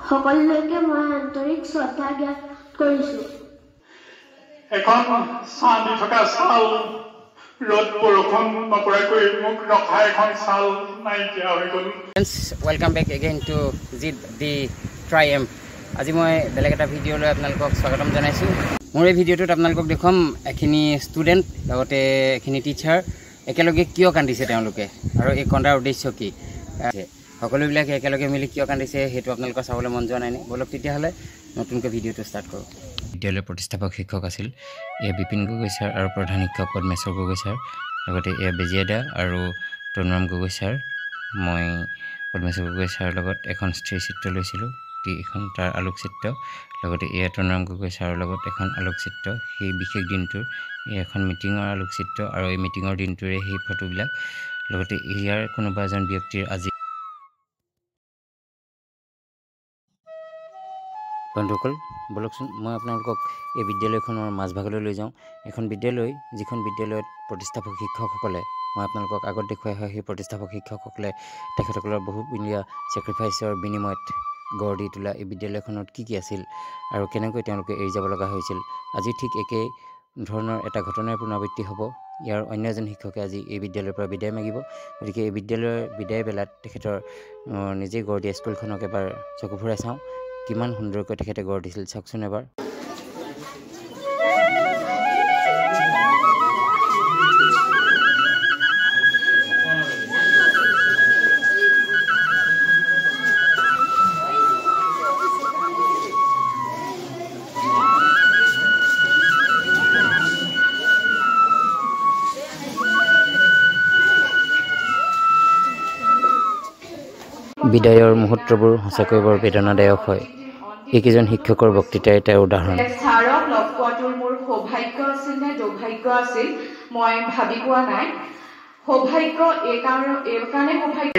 সকলোকে মই আন্তৰিক শ্ৰদ্ধা জ্ঞাপন কৰিছো। এখন চান্দি থকা চাল ৰ'দ বৰষুণ নপৰাকৈ মোক ৰখা এখন চাল নাইকিয়া হৈ গ'ল। ৱেলকাম বেক এগেইন টু জিত দি ট্ৰাইএম্প। আজি মই বেলেগ এটা ভিডিঅ' লৈ আপোনালোকক স্বাগতম জনাইছোঁ। মোৰ এই ভিডিঅ'টোত আপোনালোকক দেখুৱাম এখিনি ষ্টুডেণ্ট লগতে এখিনি টিচাৰ একেলগে কিয় কান্দিছে তেওঁলোকে আৰু এই কন্দাৰ উদ্দেশ্য কি, সকলোবিলাকে একেলগে মিলি কিয় কান্দিছে সেইটো আপোনালোকৰ চাবলৈ মন যোৱা নাই নে? বলক তেতিয়াহ'লে নতুনকৈ ভিডিঅ'টো ষ্টাৰ্ট কৰোঁ। বিদ্যালয়ৰ প্ৰতিষ্ঠাপক শিক্ষক আছিল এয়া বিপিন গগৈ ছাৰ আৰু প্ৰধান শিক্ষক পদ্মেশ্বৰ গগৈ ছাৰ, লগতে এয়া বেজিয়াদা আৰু তনুৰাম গগৈ ছাৰ। মই পদ্মেশ্বৰ গগৈ ছাৰৰ লগত এখন স্থিৰ চিত্ৰ লৈছিলোঁ, এখন তাৰ আলোকচিত্ৰ, লগতে এয়া তনুৰাম গগৈ ছাৰৰ লগত এখন আলোকচিত্ৰ। সেই বিশেষ দিনটোৰ এখন মিটিঙৰ আলোকচিত্ৰ আৰু এই মিটিঙৰ দিনটোৰে সেই ফটোবিলাক, লগতে ইয়াৰ কোনোবা এজন ব্যক্তিৰ আজি। বন্ধুসকল বলকচোন মই আপোনালোকক এই বিদ্যালয়খনৰ মাজভাগলৈ লৈ যাওঁ। এখন বিদ্যালয় যিখন বিদ্যালয়ত প্ৰতিষ্ঠাপক শিক্ষকসকলে, মই আপোনালোকক আগত দেখুৱাই হয় সেই প্ৰতিষ্ঠাপক শিক্ষকসকলে তেখেতসকলৰ বহুমূলীয়া ছেক্ৰিফাইচৰ বিনিময়ত গঢ় দি তোলা এই বিদ্যালয়খনত কি আছিল আৰু কেনেকৈ তেওঁলোকে এৰি যাব লগা হৈছিল। আজি ঠিক একেই ধৰণৰ এটা ঘটনাৰ পুনৰাবৃত্তি হ'ব। ইয়াৰ অন্য এজন শিক্ষকে আজি এই বিদ্যালয়ৰ পৰা বিদায় মাগিব। গতিকে এই বিদ্যালয়ৰ বিদায় বেলাত তেখেতৰ নিজেই গঢ় দিয়া স্কুলখনক এবাৰ চকু ফুৰাই চাওঁ। কিমান সুন্দৰকৈ তেখেতে গঢ় দিছিল চাওকচোন এবাৰ। বিদায়ৰ মুহূৰ্তবোৰ সঁচাকৈ বৰ বেদনাদায়ক হয়। এইকেইজন শিক্ষকৰ বক্তৃতাই তাৰ উদাহৰণ। ছাৰক লগ পোৱাটোৰ মোৰ সৌভাগ্য আছিল নে দুৰ্ভাগ্য আছিল মই ভাবি পোৱা নাই। সৌভাগ্য এই কাৰণে সৌভাগ্য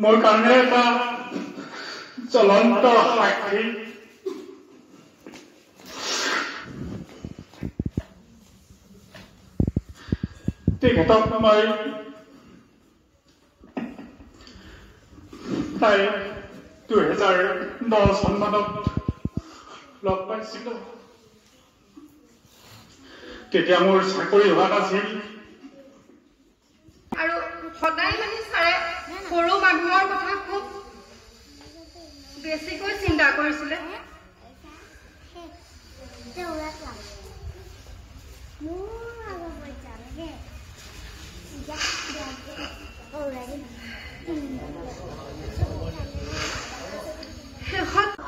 মোৰ কাৰণে এটা জ্বলন্ত সাক্ষী। তেখেতক মই প্ৰায় 2010 চনমানত লগ পাইছিলোঁ। তেতিয়া মোৰ চাকৰি হোৱা নাছিল আৰু সদায় মানে ছাৰে সৰু মানুহৰ কথা খুব বেছিকৈ চিন্তা কৰিছিলে।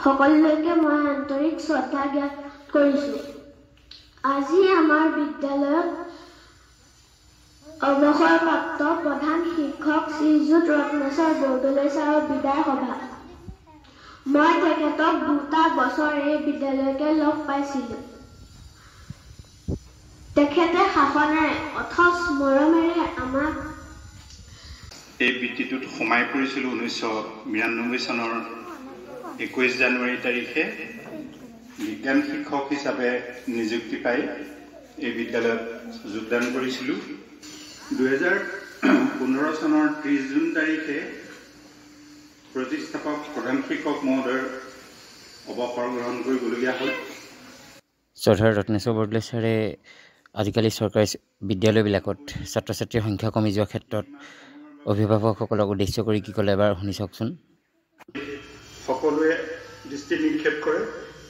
সকলোকে মই আন্তৰিক শ্ৰদ্ধা জ্ঞাপন কৰিছো। আজি আমাৰ বিদ্যালয়ত অৱসৰপ্ৰাপ্ত প্ৰধান শিক্ষক শ্ৰীযুত ৰত্নেশ্বৰ বৰদলৈ ছাৰৰ বিদায় সভা। মই তেখেতক 2টা বছৰ এই বিদ্যালয়কে লগ পাইছিলোঁ। তেখেতে শাসনেৰে অথচ মৰমেৰে আমাক এই বৃত্তিটোত সোমাই পৰিছিলোঁ 1992 চনৰ 21 জানুৱাৰী তাৰিখে। বিজ্ঞান শিক্ষক হিচাপে নিযুক্তি পাই এই বিদ্যালয়ত যোগদান কৰিছিলোঁ। 2015 চনৰ 30 জুন তাৰিখে প্ৰতিষ্ঠাপক প্ৰধান শিক্ষক মহোদয়ৰ অৱসৰ গ্ৰহণ কৰিবলগীয়া হ'ল। শ্ৰদ্ধাৰ ৰত্নেশ্বৰ বৰদলৈ ছাৰে আজিকালি চৰকাৰী বিদ্যালয়বিলাকত ছাত্ৰ ছাত্ৰীৰ সংখ্যা কমি যোৱাৰ ক্ষেত্ৰত অভিভাৱকসকলক উদ্দেশ্য কৰি কি ক'লে এবাৰ শুনি চাওকচোন। সকলোৱে দৃষ্টি নিক্ষেপ কৰে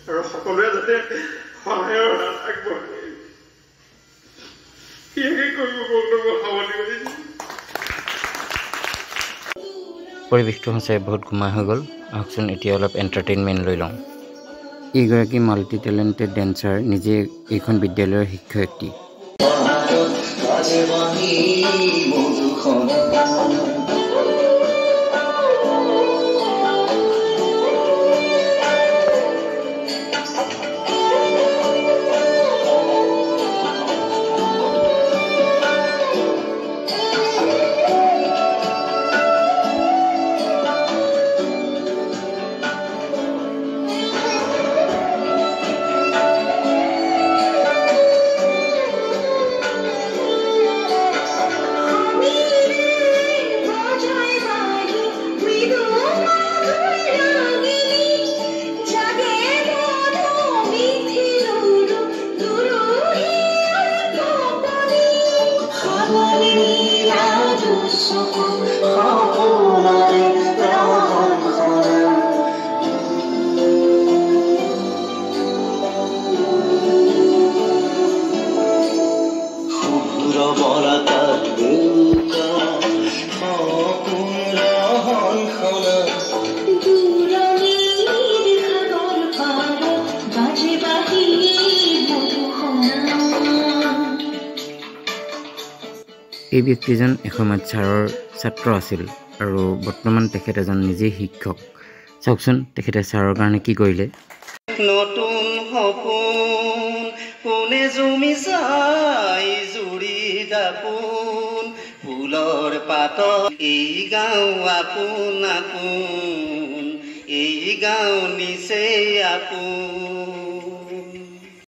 আৰু সকলোৱে যাতে সহায়ৰ হাত আগবঢ়ায় পৰিৱেশটো সঁচাই বহুত গুমা হৈ গ'ল। আহকচোন এতিয়া অলপ এণ্টাৰটেইনমেণ্ট লৈ লওঁ। এইগৰাকী মাল্টি টেলেণ্টেড ডেন্সাৰ, নিজে এইখন বিদ্যালয়ৰ শিক্ষয়িত্ৰী। এই ব্যক্তিজন এসময়ত ছাৰৰ ছাত্ৰ আছিল আৰু বৰ্তমান তেখেত এজন নিজে শিক্ষক। চাওকচোন তেখেতে ছাৰৰ কাৰণে কি কৰিলে। নতুন সপোন কোনে জুমি চাই জুৰি দাপোন ফুলৰ পাতত এই গাঁও আপোন আপোন এই গাঁও নিচেই আপোন